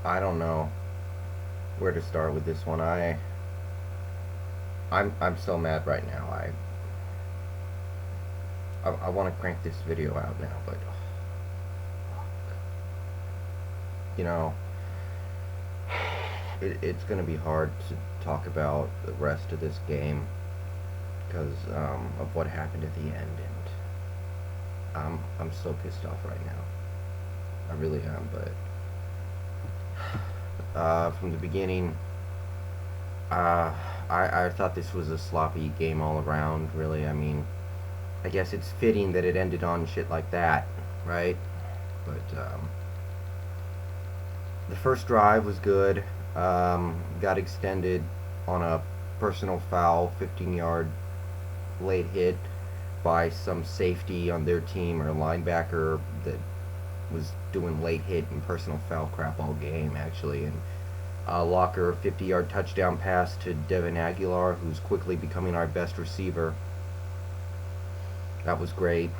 I don't know where to start with this one. I'm so mad right now. I want to crank this video out now, but you know, it's gonna be hard to talk about the rest of this game because of what happened at the end, and I'm so pissed off right now. I really am, but from the beginning, I thought this was a sloppy game all around. Really, I mean, I guess it's fitting that it ended on shit like that, right? But the first drive was good. Got extended on a personal foul, 15-yard late hit by some safety on their team or a linebacker that was doing late hit and personal foul crap all game, actually. And Locker, 50-yard touchdown pass to Devin Aguilar, who's quickly becoming our best receiver. That was great.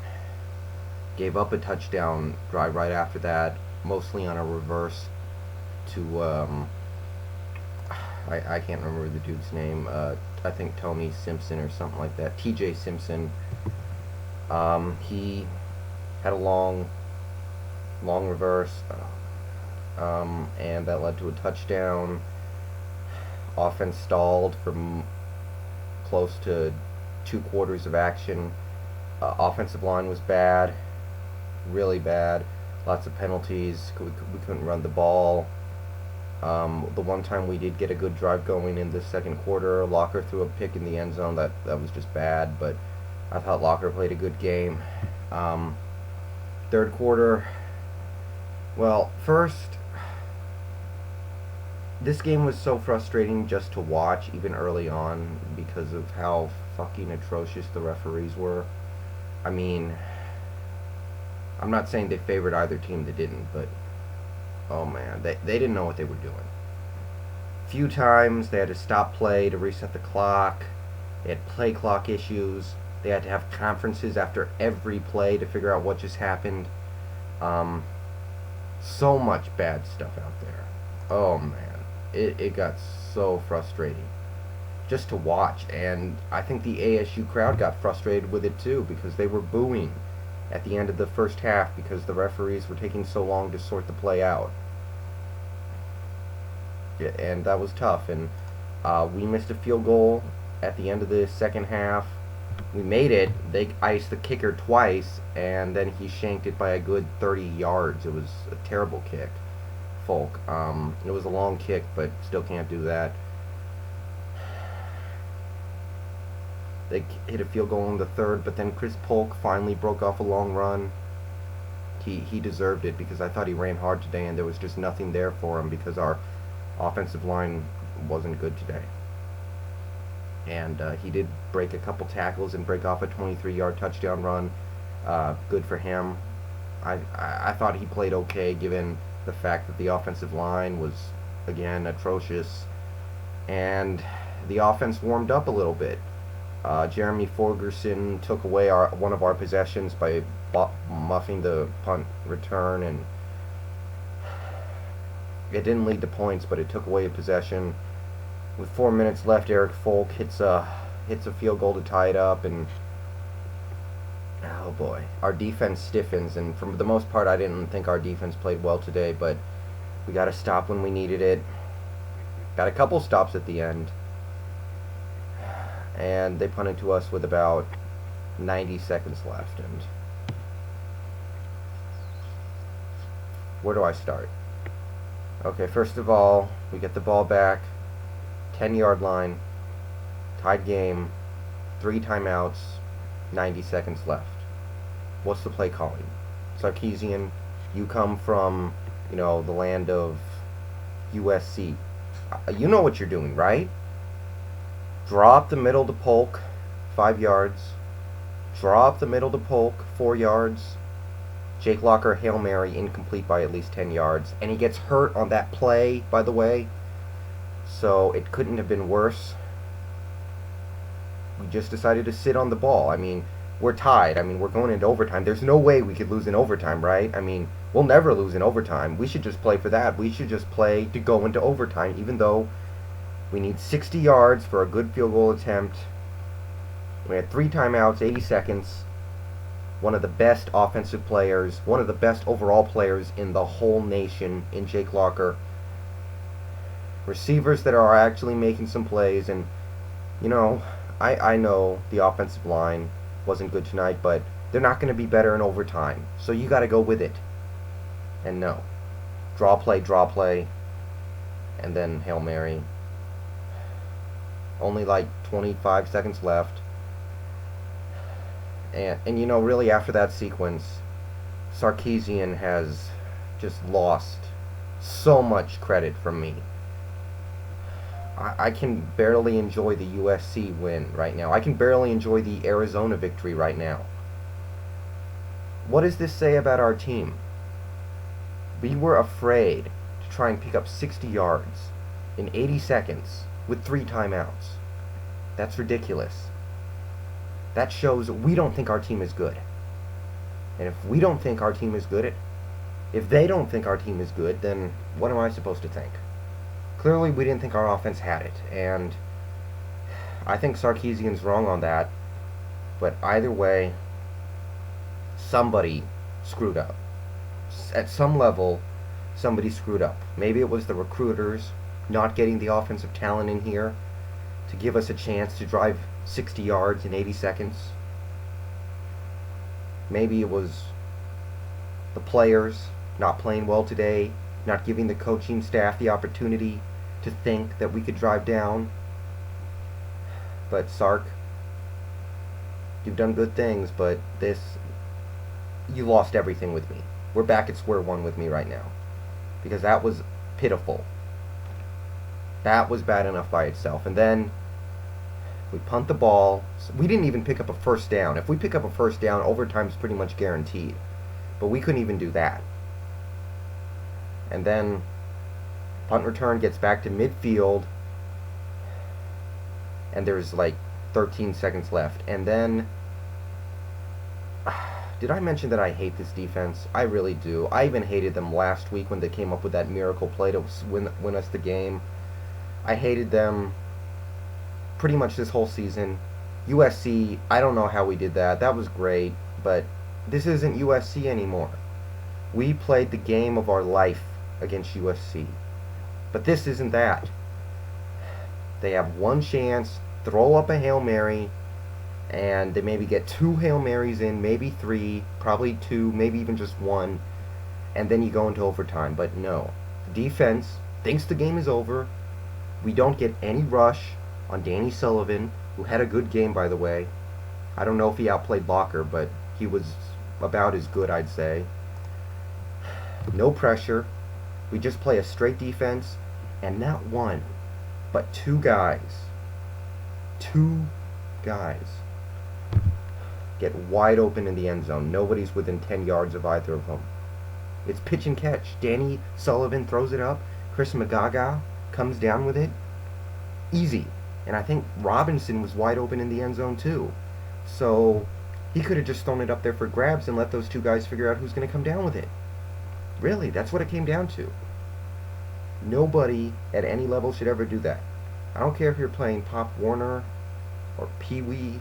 Gave up a touchdown drive right after that, mostly on a reverse to I can't remember the dude's name. I think Tony Simpson or something like that. T.J. Simpson. He had a long reverse, and that led to a touchdown. Offense stalled for close to 2 quarters of action. Offensive line was bad, really bad. Lots of penalties. We couldn't run the ball. The one time we did get a good drive going in the second quarter, Locker threw a pick in the end zone. That was just bad, but I thought Locker played a good game. Third quarter, well, first, this game was so frustrating just to watch, even early on, because of how fucking atrocious the referees were. I mean, I'm not saying they favored either team, they didn't, but oh man, they didn't know what they were doing. Few times they had to stop play to reset the clock. They had play clock issues. They had to have conferences after every play to figure out what just happened. So much bad stuff out there. Oh man, it got so frustrating just to watch, and I think the ASU crowd got frustrated with it too because they were booing at the end of the first half because the referees were taking so long to sort the play out. Yeah, and that was tough. And we missed a field goal at the end of the second half. We made it. They iced the kicker twice, and then he shanked it by a good 30 yards. It was a terrible kick. Folk. It was a long kick, but still can't do that. They hit a field goal in the third, but then Chris Polk finally broke off a long run. He deserved it because I thought he ran hard today, and there was just nothing there for him because our offensive line wasn't good today. And he did break a couple tackles and break off a 23-yard touchdown run. Good for him. I thought he played okay given the fact that the offensive line was, again, atrocious. And the offense warmed up a little bit. Jeremy Forgerson took away one of our possessions by muffing the punt return, and it didn't lead to points, but it took away a possession. With 4 minutes left, Eric Folk hits a field goal to tie it up, and oh boy, our defense stiffens. And for the most part, I didn't think our defense played well today, but we got to stop when we needed it. Got a couple stops at the end, and they punted to us with about 90 seconds left. And where do I start? Okay, first of all, we get the ball back, 10-yard line, tied game, 3 timeouts, 90 seconds left. What's the play calling? Sarkisian, you come from, the land of USC. You know what you're doing, right? Draw up the middle to Polk, 5 yards. Draw up the middle to Polk, 4 yards. Jake Locker, Hail Mary, incomplete by at least 10 yards. And he gets hurt on that play, by the way. So it couldn't have been worse. We just decided to sit on the ball. I mean, we're tied. I mean, we're going into overtime. There's no way we could lose in overtime, right? I mean, We'll never lose in overtime. We should just play for that. We should just play to go into overtime, even though we need 60 yards for a good field goal attempt. We had 3 timeouts, 80 seconds. One of the best offensive players, one of the best overall players in the whole nation in Jake Locker. Receivers that are actually making some plays. And, you know, I know the offensive line wasn't good tonight, but they're not going to be better in overtime. So you got to go with it. And no. Draw play, and then Hail Mary. Only like 25 seconds left. And you know, really after that sequence, Sarkisian has just lost so much credit from me. I can barely enjoy the USC win right now. I can barely enjoy the Arizona victory right now. What does this say about our team? We were afraid to try and pick up 60 yards in 80 seconds with 3 timeouts. That's ridiculous. That shows we don't think our team is good. And if we don't think our team is good, if they don't think our team is good, then what am I supposed to think? Clearly we didn't think our offense had it, and I think Sarkisian's wrong on that. But either way, somebody screwed up. At some level, somebody screwed up. Maybe it was the recruiters not getting the offensive talent in here to give us a chance to drive 60 yards in 80 seconds. Maybe it was the players not playing well today, not giving the coaching staff the opportunity to think that we could drive down. But Sark, you've done good things, but you lost everything with me. We're back at square one with me right now. Because that was pitiful. That was bad enough by itself. And then we punt the ball. We didn't even pick up a first down. If we pick up a first down, overtime's pretty much guaranteed. But we couldn't even do that. And then punt return gets back to midfield. And there's like 13 seconds left. And then did I mention that I hate this defense? I really do. I even hated them last week when they came up with that miracle play to win us the game. I hated them pretty much this whole season. USC, I don't know how we did that. That was great, but this isn't USC anymore. We played the game of our life against USC. But this isn't that. They have one chance, throw up a Hail Mary, and they maybe get 2 Hail Marys in, maybe 3, probably 2, maybe even just 1, and then you go into overtime. But no. The defense thinks the game is over. We don't get any rush on Danny Sullivan, who had a good game, by the way. I don't know if he outplayed Locker, but he was about as good, I'd say. No pressure. We just play a straight defense, and not one, but 2 guys. 2 guys get wide open in the end zone. Nobody's within 10 yards of either of them. It's pitch and catch. Danny Sullivan throws it up. Chris Magaga comes down with it. Easy. And I think Robinson was wide open in the end zone too. So he could have just thrown it up there for grabs and let those 2 guys figure out who's going to come down with it. Really, that's what it came down to. Nobody at any level should ever do that. I don't care if you're playing Pop Warner or Pee Wee.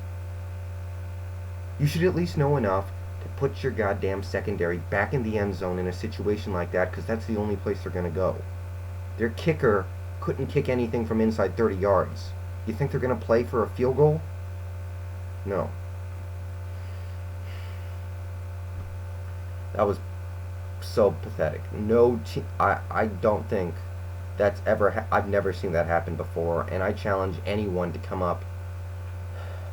You should at least know enough to put your goddamn secondary back in the end zone in a situation like that, because that's the only place they're going to go. Their kicker couldn't kick anything from inside 30 yards. You think they're going to play for a field goal? No. That was so pathetic. I don't think that's ever I've never seen that happen before, and I challenge anyone to come up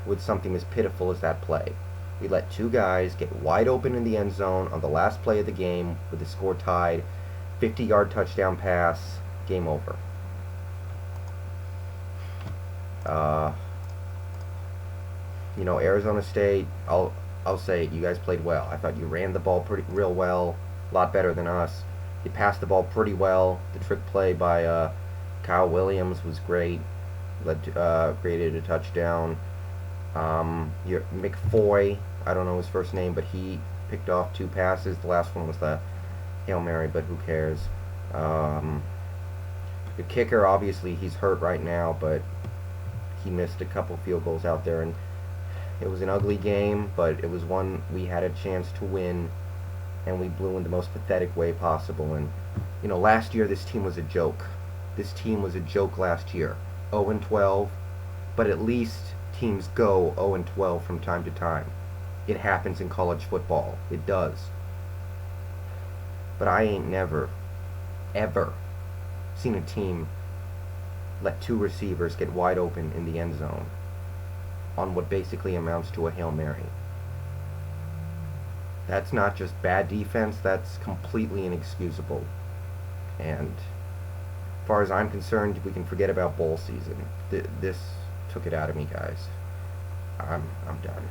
with something as pitiful as that play. We let 2 guys get wide open in the end zone on the last play of the game with the score tied. 50-yard touchdown pass. Game over. You know, Arizona State, I'll say it, you guys played well. I thought you ran the ball real well, a lot better than us. You passed the ball pretty well. The trick play by Kyle Williams was great. Created a touchdown. McFoy, I don't know his first name, but he picked off 2 passes. The last one was the Hail Mary, but who cares? Um, the kicker, obviously, he's hurt right now, but he missed a couple field goals out there, and it was an ugly game, but it was one we had a chance to win, and we blew in the most pathetic way possible. And last year this team was a joke. This team was a joke last year. 0-12, but at least teams go 0-12 from time to time. It happens in college football. It does. But I ain't never, ever seen a team let two receivers get wide open in the end zone on what basically amounts to a Hail Mary. That's not just bad defense, that's completely inexcusable. And as far as I'm concerned, we can forget about bowl season. This took it out of me, guys. I'm done.